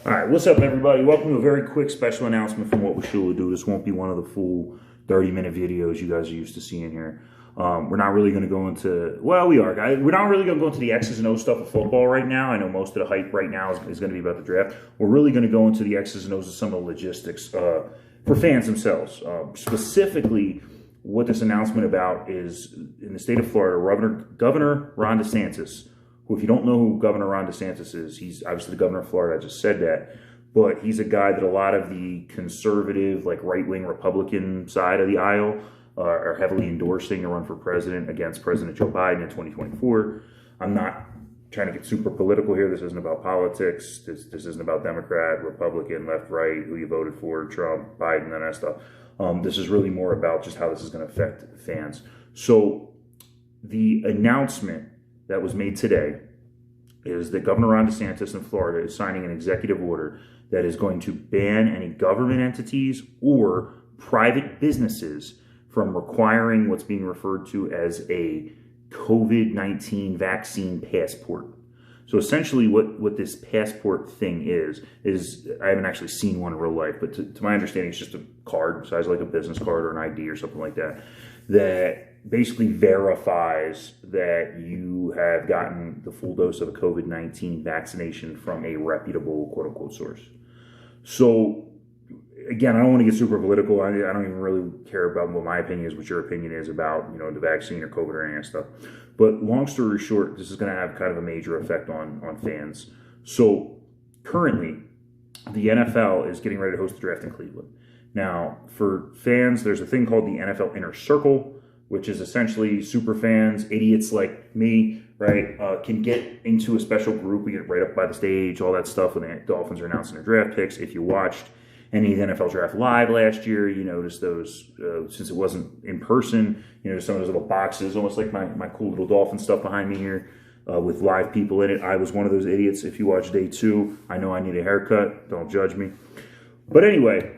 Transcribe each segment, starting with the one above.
All right, what's up, everybody? Welcome to a very quick special announcement from what we Shula do. This won't be one of the full 30-minute videos you guys are used to seeing here. We're not really going to go into, well, we are, guys. We're not really going to go into the X's and O's stuff of football right now. I know most of the hype right now is going to be about the draft. We're really going to go into the X's and O's of some of the logistics for fans themselves. Specifically, what this announcement about is in the state of Florida, Governor Ron DeSantis, who, if you don't know who Governor Ron DeSantis is, he's obviously the governor of Florida. I just said that. But he's a guy that a lot of the conservative, like right-wing Republican side of the aisle are heavily endorsing to run for president against President Joe Biden in 2024. I'm not trying to get super political here. This isn't about politics. This isn't about Democrat, Republican, left, right, who you voted for, Trump, Biden, that stuff. This is really more about just how this is going to affect fans. So the announcement that was made today is that Governor Ron DeSantis in Florida is signing an executive order that is going to ban any government entities or private businesses from requiring what's being referred to as a COVID-19 vaccine passport. So essentially what this passport thing is I haven't actually seen one in real life, but to my understanding, it's just a card, size like a business card or an ID or something like that, that basically verifies that you have gotten the full dose of a COVID-19 vaccination from a reputable quote-unquote source. So again, I don't want to get super political. I don't even really care about what my opinion is, what your opinion is about, the vaccine or COVID or any of that stuff. But long story short, this is going to have kind of a major effect on fans. So currently, the NFL is getting ready to host the draft in Cleveland. Now, for fans, there's a thing called the NFL Inner Circle, which is essentially super fans, idiots like me, right, can get into a special group. We get right up by the stage, all that stuff when the Dolphins are announcing their draft picks. If you watched any of the NFL Draft Live last year, you noticed those, since it wasn't in person, some of those little boxes, almost like my cool little Dolphin stuff behind me here with live people in it. I was one of those idiots. If you watch day 2, I know I need a haircut. Don't judge me. But anyway,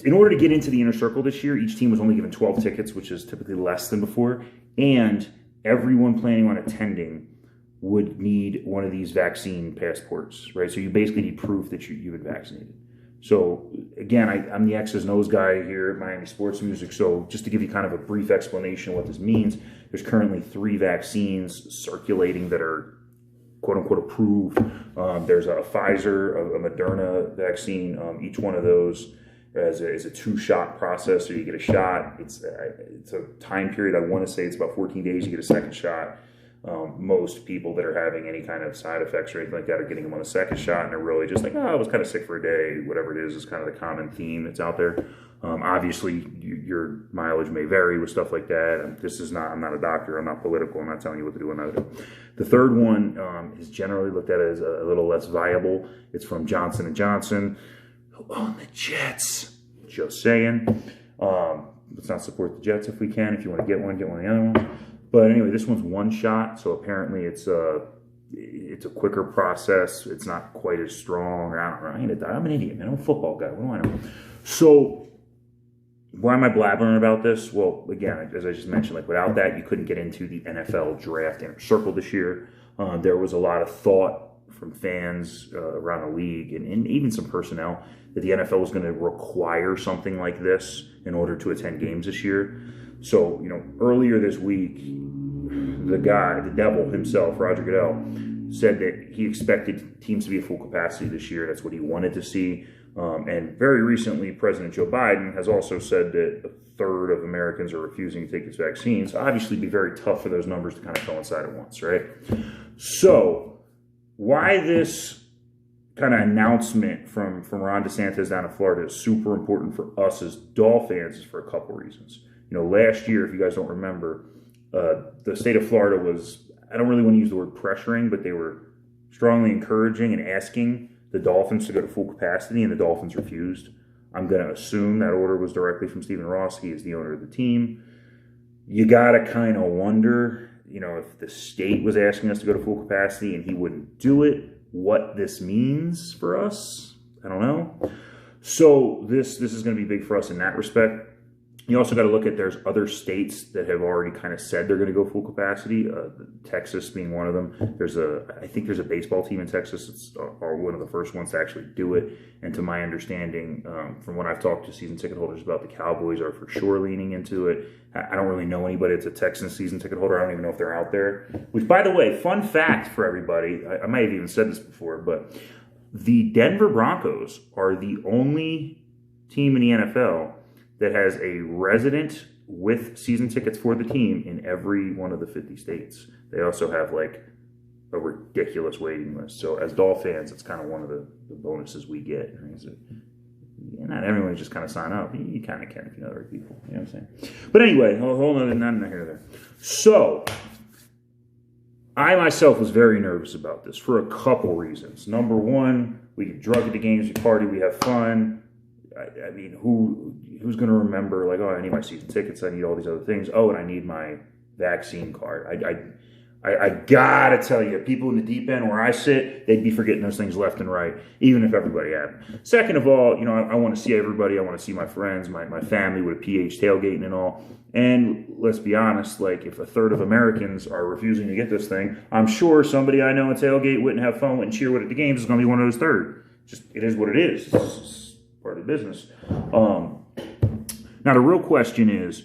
in order to get into the Inner Circle this year, each team was only given 12 tickets, which is typically less than before, and everyone planning on attending would need one of these vaccine passports, right? So you basically need proof that you've been vaccinated. So again, I'm the X's and O's guy here at Miami Sports Music. So just to give you kind of a brief explanation of what this means, there's currently 3 vaccines circulating that are quote-unquote approved. There's a Pfizer, a Moderna vaccine. Each one of those is a 2-shot process, so you get a shot. It's a time period, I want to say it's about 14 days, you get a second shot. Most people that are having any kind of side effects or anything like that are getting them on the second shot, and they're really just like, I was kind of sick for a day, whatever it is kind of the common theme that's out there. Obviously, your mileage may vary with stuff like that. I'm not a doctor, I'm not political, I'm not telling you what to do or not to do. The third one is generally looked at as a little less viable. It's from Johnson & Johnson, who own the Jets. Just saying. Let's not support the Jets if we can. If you want to get one of the other ones. But anyway, this one's 1 shot, so apparently it's a quicker process. It's not quite as strong. I'm an idiot, man. I'm a football guy. What do I know? So why am I blabbering about this? Well, again, as I just mentioned, like without that, you couldn't get into the NFL Draft Inner Circle this year. There was a lot of thought from fans around the league and even some personnel that the NFL was going to require something like this in order to attend games this year. So, earlier this week, the devil himself, Roger Goodell, said that he expected teams to be at full capacity this year. That's what he wanted to see. And very recently, President Joe Biden has also said that a third of Americans are refusing to take these vaccines. Obviously, it'd be very tough for those numbers to kind of coincide at once, right? So, why this kind of announcement from Ron DeSantis down in Florida is super important for us as Dolphins is for a couple reasons. Last year, if you guys don't remember, the state of Florida was, I don't really want to use the word pressuring, but they were strongly encouraging and asking the Dolphins to go to full capacity, and the Dolphins refused. I'm going to assume that order was directly from Stephen Ross. He is the owner of the team. You got to kind of wonder, if the state was asking us to go to full capacity and he wouldn't do it, what this means for us. I don't know. So this is going to be big for us in that respect. You also got to look at there's other states that have already kind of said they're going to go full capacity. Texas being one of them. I think there's a baseball team in Texas that's are one of the first ones to actually do it. And to my understanding, from when I've talked to season ticket holders about, the Cowboys are for sure leaning into it. I don't really know anybody that's a Texans season ticket holder. I don't even know if they're out there. Which, by the way, fun fact for everybody, I might have even said this before, but the Denver Broncos are the only team in the NFL that has a resident with season tickets for the team in every one of the 50 states. They also have like a ridiculous waiting list. So as Dolph fans, it's kind of one of the bonuses we get. Not everyone just kind of sign up. You kind of can if you know the right people. You know what I'm saying? But anyway, hold on, not here or there. So I myself was very nervous about this for a couple reasons. Number one, we get drunk at the games, we party, we have fun. I mean, who's going to remember, like, oh, I need my season tickets, I need all these other things. Oh, and I need my vaccine card. I got to tell you, people in the deep end where I sit, they'd be forgetting those things left and right, even if everybody had. Second of all, I want to see everybody. I want to see my friends, my family with a PH tailgating and all. And let's be honest, like, if a third of Americans are refusing to get this thing, I'm sure somebody I know at tailgate wouldn't have fun, wouldn't cheer with at the games is going to be one of those third. Just, it is what it is. It's part of the business. Now, the real question is,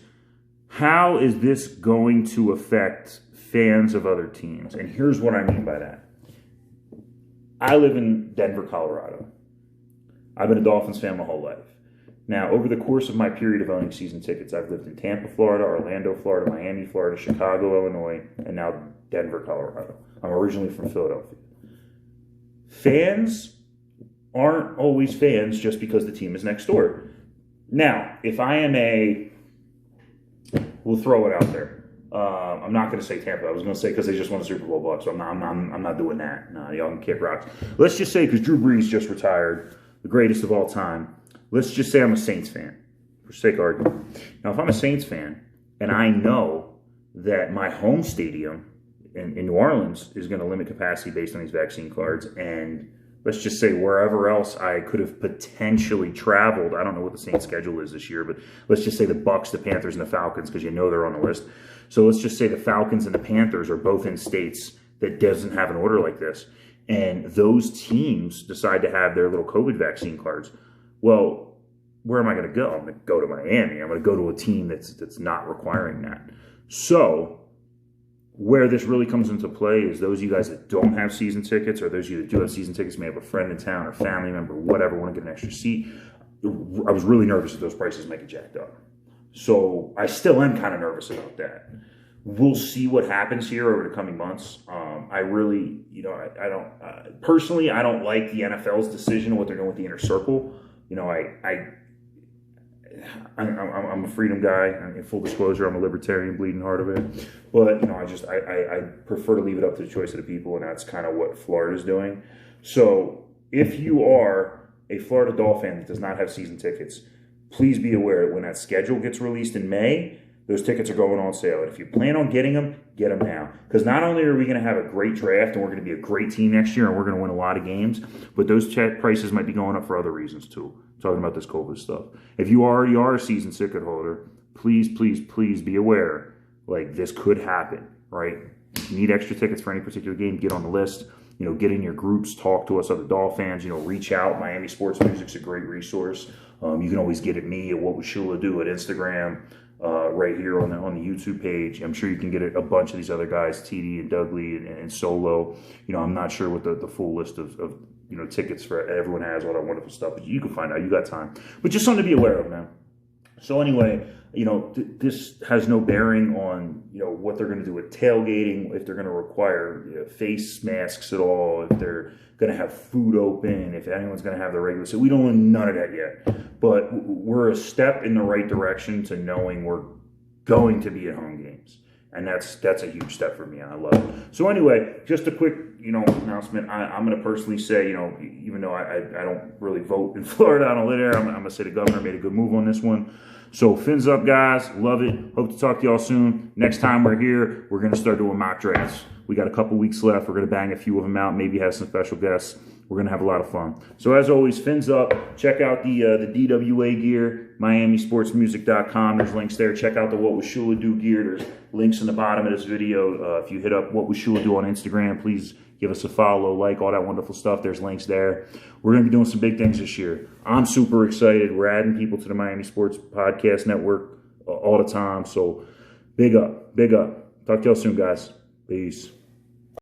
how is this going to affect fans of other teams? And here's what I mean by that. I live in Denver, Colorado. I've been a Dolphins fan my whole life. Now, over the course of my period of owning season tickets, I've lived in Tampa, Florida, Orlando, Florida, Miami, Florida, Chicago, Illinois, and now Denver, Colorado. I'm originally from Philadelphia. Fans aren't always fans just because the team is next door. Now, if I am we'll throw it out there. I'm not going to say Tampa. I was going to say because they just won a Super Bowl block, so I'm not doing that. No, y'all can kick rocks. Let's just say, because Drew Brees just retired, the greatest of all time. Let's just say I'm a Saints fan, for sake of argument. Now, if I'm a Saints fan and I know that my home stadium in New Orleans is going to limit capacity based on these vaccine cards, and let's just say wherever else I could have potentially traveled, I don't know what the Saints schedule is this year, but let's just say the Bucs, the Panthers, and the Falcons, because you know they're on the list. So let's just say the Falcons and the Panthers are both in states that doesn't have an order like this, and those teams decide to have their little COVID vaccine cards. Well, where am I going to go? I'm going to go to Miami. I'm going to go to a team that's not requiring that. So where this really comes into play is those of you guys that don't have season tickets, or those of you that do have season tickets, may have a friend in town or family member, whatever, want to get an extra seat. I was really nervous that those prices might get jacked up. So I still am kind of nervous about that. We'll see what happens here over the coming months. I really, I don't, personally, I don't like the NFL's decision of what they're doing with the inner circle. I'm a freedom guy. In full disclosure, I'm a libertarian, bleeding heart of it. But, I prefer to leave it up to the choice of the people, and that's kind of what Florida's doing. So if you are a Florida Dolphin fan that does not have season tickets, please be aware that when that schedule gets released in May, those tickets are going on sale. And if you plan on getting them, get them now. Because not only are we going to have a great draft and we're going to be a great team next year and we're going to win a lot of games, but those prices might be going up for other reasons too. I'm talking about this COVID stuff. If you already are a season ticket holder, please, please, please be aware, like, this could happen, right? If you need extra tickets for any particular game, get on the list. Get in your groups, talk to us other Dolphins fans, reach out. Miami Sports Music's a great resource. You can always get at me at What Would Shula Do at Instagram, right here on the YouTube page. I'm sure you can get a bunch of these other guys, TD and Dudley and Solo. I'm not sure what the full list of tickets for everyone has, all that wonderful stuff, but you can find out. You got time. But just something to be aware of, man. So anyway, this has no bearing on, what they're going to do with tailgating, if they're going to require face masks at all, if they're going to have food open, if anyone's going to have the regular. So we don't know none of that yet. But we're a step in the right direction to knowing we're going to be at home games. And that's a huge step for me. I love it. So anyway, just a quick, announcement. I'm going to personally say, even though I don't really vote in Florida, I don't live there, I'm going to say the governor made a good move on this one. So fins up, guys. Love it. Hope to talk to y'all soon. Next time we're here, we're going to start doing mock drafts. We got a couple weeks left. We're going to bang a few of them out, maybe have some special guests. We're going to have a lot of fun. So as always, fins up. Check out the DWA Gear, MiamiSportsMusic.com. There's links there. Check out the What Would Shula Do gear. There's links in the bottom of this video. If you hit up What Would Shula Do on Instagram, please give us a follow, like, all that wonderful stuff. There's links there. We're going to be doing some big things this year. I'm super excited. We're adding people to the Miami Sports Podcast Network all the time. So big up, big up. Talk to y'all soon, guys. Peace.